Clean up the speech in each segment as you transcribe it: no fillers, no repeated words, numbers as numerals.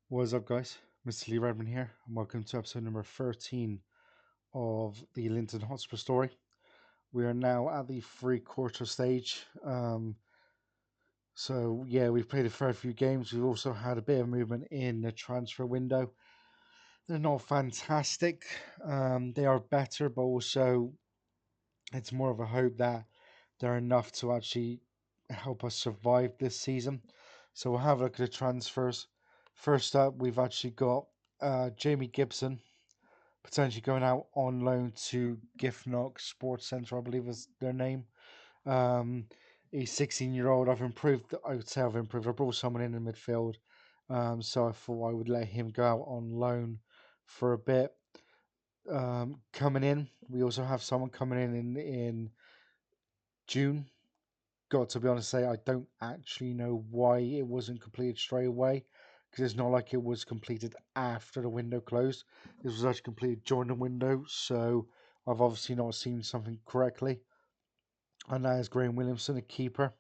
What's up, guys? Mr. Lee Redmond here, and welcome to episode number 13 of the Linton Hotspur story. We are now at the three-quarter stage. We've played a fair few games. We've also had a bit of movement in the transfer window. They're not fantastic. They are better, but also it's more of a hope that they're enough to actually help us survive this season. So we'll have a look at the transfers. First up, we've actually got Jamie Gibson potentially going out on loan to Giffnock Sports Centre, I believe is their name. Um, he's 16-year-old. I would say I've improved. I brought someone in the midfield, so I thought I would let him go out on loan for a bit. Coming in, we also have someone coming in June. Got to be honest, say I don't actually know why it wasn't completed straight away, because it's not like it was completed after the window closed. This was actually completed during the window, so I've obviously not seen something correctly. And that is Graham Williamson, a keeper,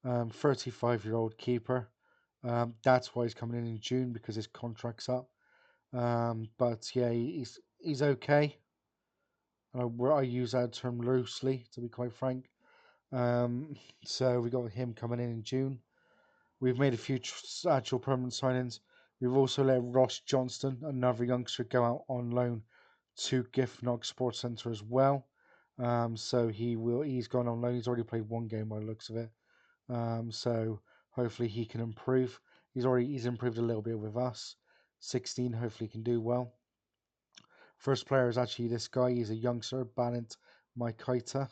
35-year-old keeper. That's why he's coming in June, because his contract's up. But yeah, he's okay. And I use that term loosely, to be quite frank. So we got him coming in June. We've made a few actual permanent signings. We've also let Ross Johnston, another youngster, go out on loan to Giffnock Sports Centre as well. So he's gone on loan. He's already played one game by the looks of it. So hopefully he can improve. He's improved a little bit with us. 16, hopefully he can do well. First player is actually this guy. He's a youngster, Balint Maikaita.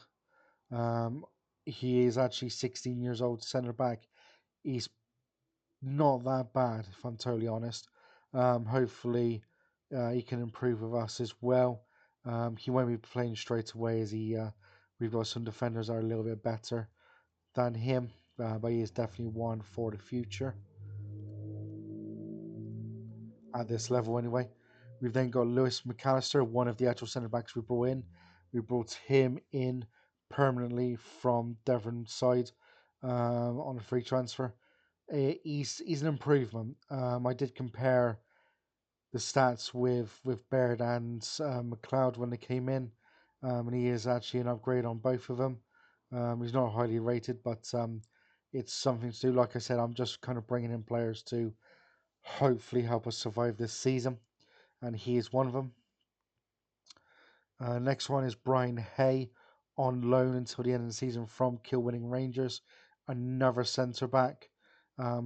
Um, he is actually 16 years old, centre back. He's not that bad, if I'm totally honest. Hopefully, he can improve with us as well. He won't be playing straight away, as we've got some defenders that are a little bit better than him, but he is definitely one for the future at this level anyway. We've then got Lewis McAllister, one of the actual centre backs we brought in. We brought him in permanently from Devon's side on a free transfer. He's an improvement. I did compare the stats with Baird and McLeod when they came in, and he is actually an upgrade on both of them. He's not highly rated, but it's something to do. Like I said, I'm just kind of bringing in players to hopefully help us survive this season, and he is one of them. Next one is Brian Hay on loan until the end of the season from Kilwinning Rangers, another centre back.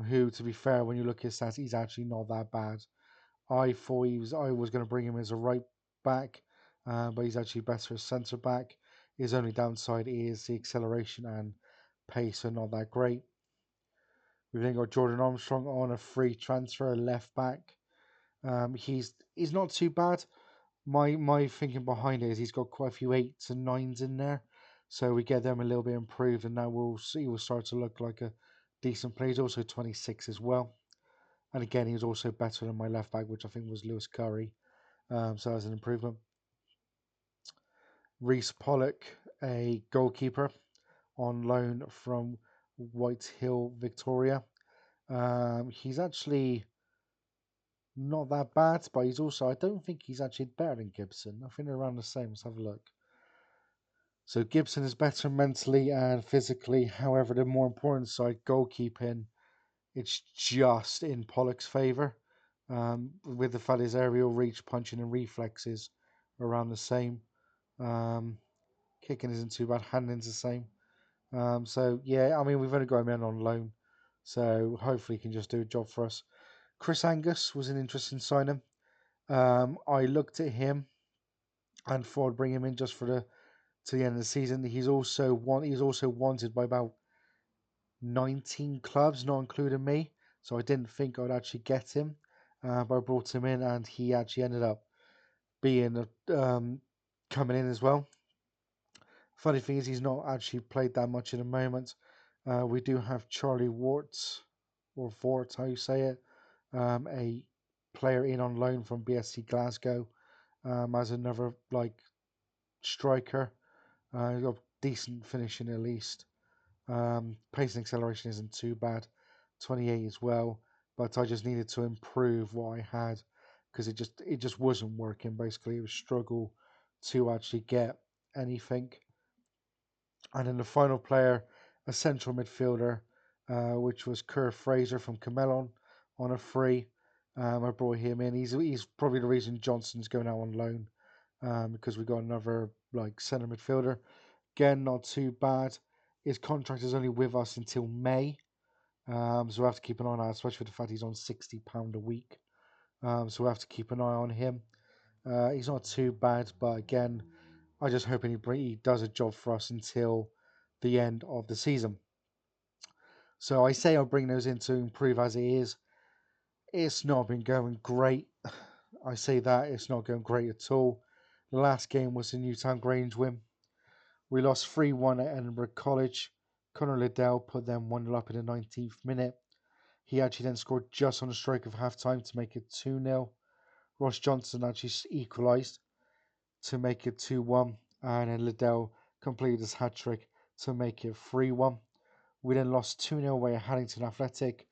Who, to be fair, when you look at his stats, he's actually not that bad. I was going to bring him as a right back, but he's actually better as centre back. His only downside is the acceleration and pace are not that great. We've then got Jordan Armstrong on a free transfer, left back. He's not too bad. My thinking behind it is he's got quite a few 8s and 9s in there, so we get them a little bit improved, and now we'll start to look like a decent player. He's also 26 as well, and again he was also better than my left back, which I think was Lewis Curry. So that's an improvement. Reece Pollock, a goalkeeper, on loan from White Hill, Victoria. He's actually not that bad, but I don't think he's actually better than Gibson. I think they're around the same. Let's have a look. So Gibson is better mentally and physically. However, the more important side, goalkeeping, it's just in Pollock's favour. With the fact his aerial reach, punching, and reflexes are around the same. Kicking isn't too bad. Handling's the same. I mean, we've only got him in on loan, so hopefully he can just do a job for us. Chris Angus was an interesting signing. I looked at him and thought I'd bring him in just for to the end of the season. He's also wanted by about 19 clubs, not including me. So I didn't think I'd actually get him, but I brought him in, and he actually ended up being coming in as well. Funny thing is, he's not actually played that much in the moment. We do have Charlie Wart, or Vort, how you say it, a player in on loan from BSC Glasgow, as another striker. He's got decent finishing at least. Pace and acceleration isn't too bad. 28 as well. but I just needed to improve what I had because it just wasn't working. Basically, it was struggle to actually get anything. And then the final player, a central midfielder, which was Kerr Fraser from Camelon on a free. I brought him in. He's probably the reason Johnson's going out on loan because we got another like centre midfielder. Again, not too bad. His contract is only with us until May, so we have to keep an eye on that, especially for the fact he's on £60 a week. So we have to keep an eye on him. He's not too bad, but again, I just hoping he does a job for us until the end of the season. So I say I'll bring those in to improve as it is. It's not been going great. I say that it's not going great at all. The last game was the Newtown Grange win. We lost 3-1 at Edinburgh College. Conor Liddell put them 1-0 up in the 19th minute. He actually then scored just on the stroke of half time to make it 2-0. Ross Johnson actually equalised to make it 2-1, and then Liddell completed his hat trick to make it 3-1. We then lost 2-0 away at Haddington Athletic.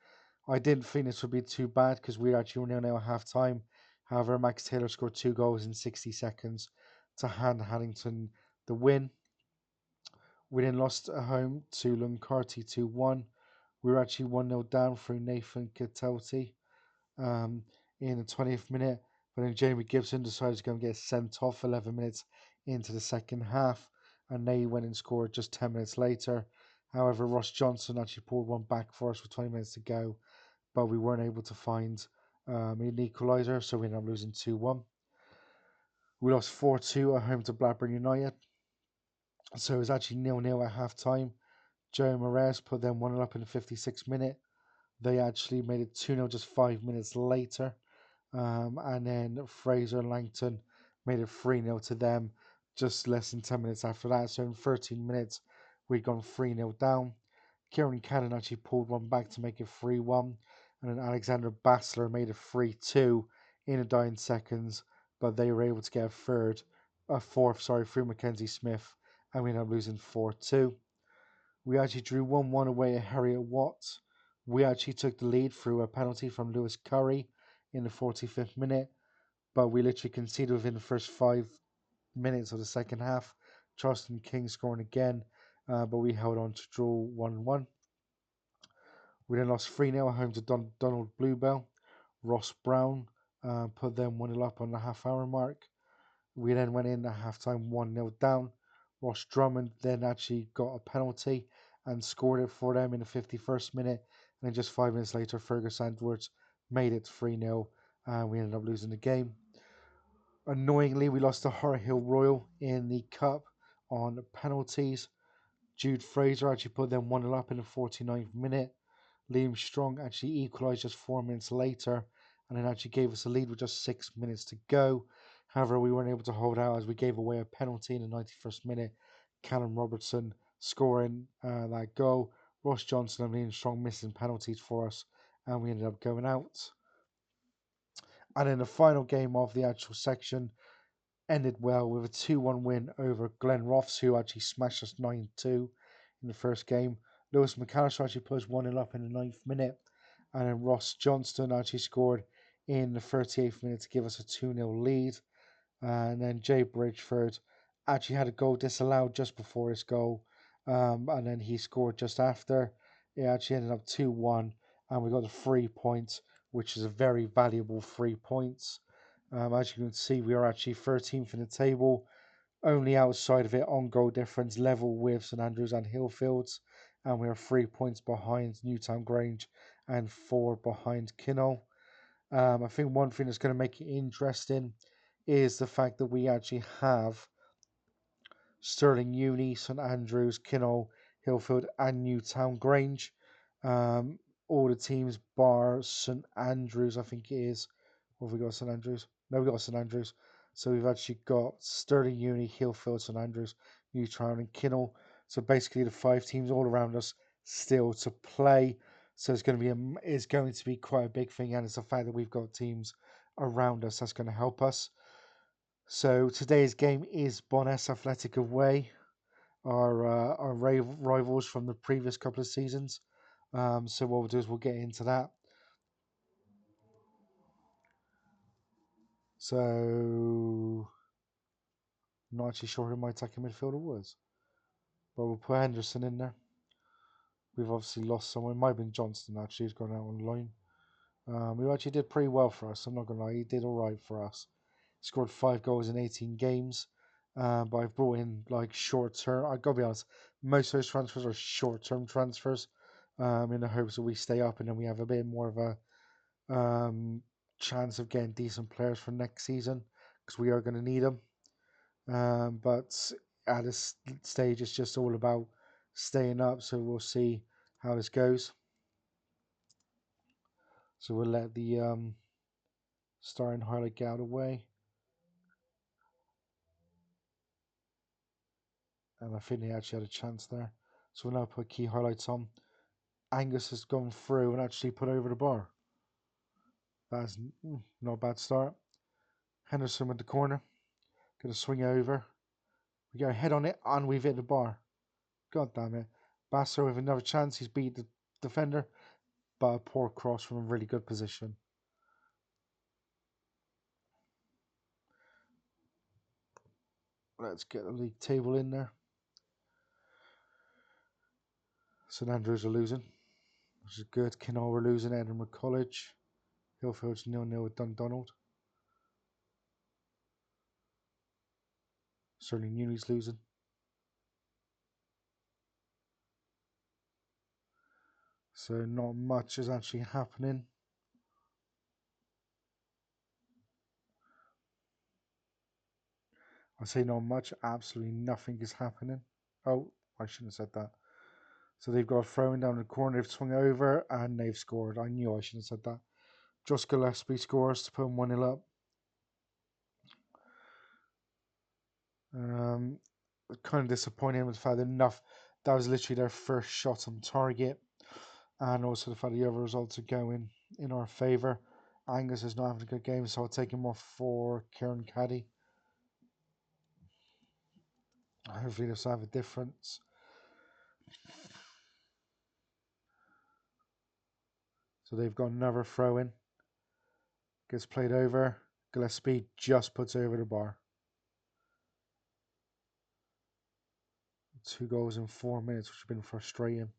I didn't think this would be too bad because we actually were 0-0 at half time. However, Max Taylor scored 2 goals in 60 seconds to hand Haddington the win. We then lost at home to Luncarty 2-1. We were actually 1-0 down through Nathan Catelti in the 20th minute. But then Jamie Gibson decided to go and get sent off 11 minutes into the second half. And they went and scored just 10 minutes later. However, Ross Johnson actually pulled one back for us with 20 minutes to go. But we weren't able to find an equaliser, so we ended up losing 2-1. We lost 4-2 at home to Blackburn United. So it was actually 0-0 at half time. Joe Moraes put them 1-0 up in the 56th minute. They actually made it 2-0 just 5 minutes later. And then Fraser and Langton made it 3-0 to them just less than 10 minutes after that. So in 13 minutes, we'd gone 3-0 down. Kieran Cannon actually pulled one back to make it 3-1. And then Alexander Bassler made it 3-2 in the dying seconds. But they were able to get a fourth, through Mackenzie Smith. And we ended up losing 4-2. We actually drew 1-1 away at Harriet Watts. We actually took the lead through a penalty from Lewis Curry in the 45th minute, but we literally conceded within the first 5 minutes of the second half. Charleston King scoring again, but we held on to draw 1-1. We then lost 3-0 at home to Donald Bluebell. Ross Brown put them 1-0 up on the half-hour mark. We then went in at half-time 1-0 down. Ross Drummond then actually got a penalty and scored it for them in the 51st minute. And then just 5 minutes later, Fergus Edwards made it 3-0, and we ended up losing the game. Annoyingly, we lost to Hill Royal in the Cup on penalties. Jude Fraser actually put them 1-0 up in the 49th minute. Liam Strong actually equalised just 4 minutes later and then actually gave us a lead with just 6 minutes to go. However, we weren't able to hold out as we gave away a penalty in the 91st minute. Callum Robertson scoring that goal. Ross Johnson and Liam Strong missing penalties for us, and we ended up going out. And in the final game of the actual section, ended well with a 2-1 win over Glen Roths, who actually smashed us 9-2 in the first game. Lewis McAllister actually put us 1-0 up in the 9th minute, and then Ross Johnston actually scored in the 38th minute to give us a 2-0 lead. And then Jay Bridgeford actually had a goal disallowed just before his goal, and then he scored just after. It actually ended up 2-1, and we got the 3 points, which is a very valuable 3 points. As you can see, we are actually 13th in the table, only outside of it on goal difference, level with St Andrews and Hillfields, and we are 3 points behind Newtown Grange and 4 behind Kinnell. I think one thing that's going to make it interesting is the fact that we actually have Stirling Uni, St Andrews, Kinnell, Hillfield, and Newtown Grange. All the teams bar St Andrews, I think it is. Or have we got St Andrews? No, we got St Andrews. So we've actually got Stirling Uni, Hillfield, St Andrews, Newtown, and Kinnell. So basically, the 5 teams all around us still to play. So it's going to be quite a big thing, and it's the fact that we've got teams around us that's going to help us. So today's game is Boness Athletic away, our rivals from the previous couple of seasons. So what we'll do is we'll get into that. So, not actually sure who my attacking midfielder was. But we'll put Henderson in there. We've obviously lost someone. It might have been Johnston, actually, who's gone out on loan. Who actually did pretty well for us. I'm not going to lie, he did all right for us. Scored 5 goals in 18 games. But I've brought in like short term. I gotta be honest, most of those transfers are short term transfers, in the hopes that we stay up and then we have a bit more of a chance of getting decent players for next season because we are going to need them. But at this stage, it's just all about staying up. So we'll see how this goes. So we'll let the starting highlight get out of the way. And I think they actually had a chance there. So we'll now put key highlights on. Angus has gone through and actually put over the bar. That's not a bad start. Henderson with the corner. Gonna swing over. We get a head on it and we've hit the bar. God damn it. Basso with another chance. He's beat the defender. But a poor cross from a really good position. Let's get the league table in there. St Andrews are losing, which is good. Kinnaul are losing. Edinburgh College. Hillfield's 0-0 with Dundonald. Sterling Uni's losing. So not much is actually happening. I say not much, absolutely nothing is happening. Oh, I shouldn't have said that. So they've got a throw in down the corner, they've swung over, and they've scored. I knew I shouldn't have said that. Josh Gillespie scores to put them 1-0 up. Kind of disappointing with the fact that was literally their first shot on target. And also the fact the other results are going in our favour. Angus is not having a good game, so I'll take him off for Kieran Caddy. Hopefully this will have a difference. So they've got another throw in. Gets played over. Gillespie just puts over the bar. 2 goals in 4 minutes, which have been frustrating.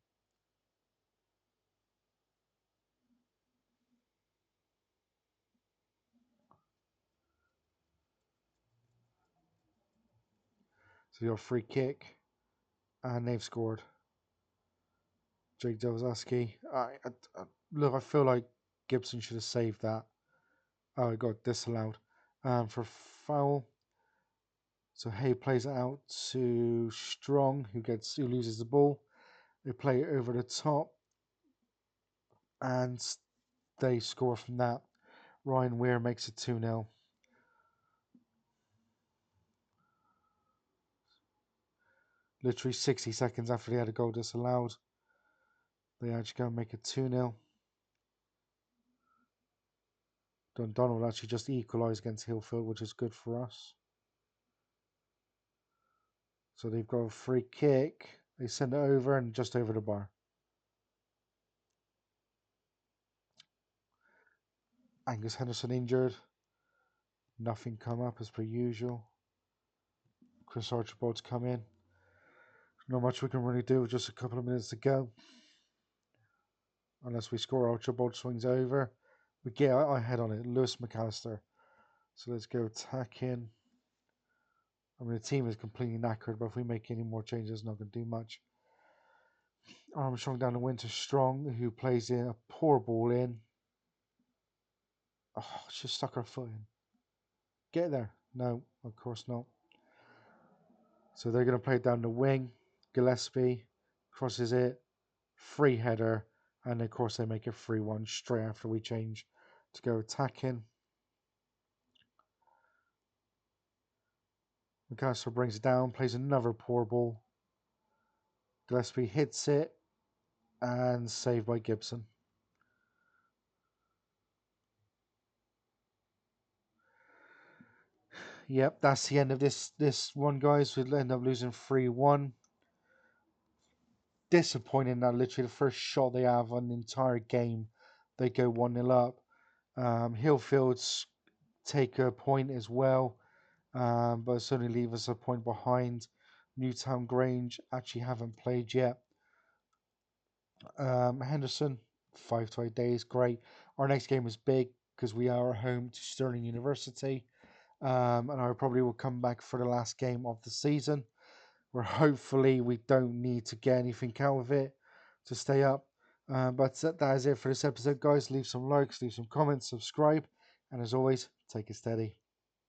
So your free kick, and they've scored. Jake Delzaski. Look, I feel like Gibson should have saved that. Oh, it got disallowed for foul. So Hay plays it out to Strong, who loses the ball. They play it over the top, and they score from that. Ryan Weir makes it 2-0. Literally 60 seconds after they had a goal disallowed, they actually go and make it 2-0. Dundonald actually just equalised against Hillfield, which is good for us. So they've got a free kick. They send it over and just over the bar. Angus Henderson injured. Nothing come up as per usual. Chris Archibald's come in. Not much we can really do with just a couple of minutes to go. Unless we score, Archibald swings over. We get our head on it. Lewis McAllister. So let's go attacking. I mean, the team is completely knackered, but if we make any more changes, it's not going to do much. Armstrong down the wing to Strong, who plays in a poor ball in. Oh, she stuck her foot in. Get there. No, of course not. So they're going to play it down the wing. Gillespie crosses it. Free header. And of course they make it 3-1 straight after we change to go attacking. McAllister brings it down, plays another poor ball. Gillespie hits it and saved by Gibson. Yep, that's the end of this one, guys. We'll end up losing 3-1. Disappointing that literally the first shot they have on the entire game, they go 1-0 up. Hillfield's take a point as well, but certainly leave us a point behind. Newtown Grange actually haven't played yet. Henderson, 5 to 8 days, great. Our next game is big because we are home to Stirling University, and I probably will come back for the last game of the season, where hopefully we don't need to get anything out of it to stay up. But that is it for this episode, guys. Leave some likes, leave some comments, subscribe, and as always, take it steady.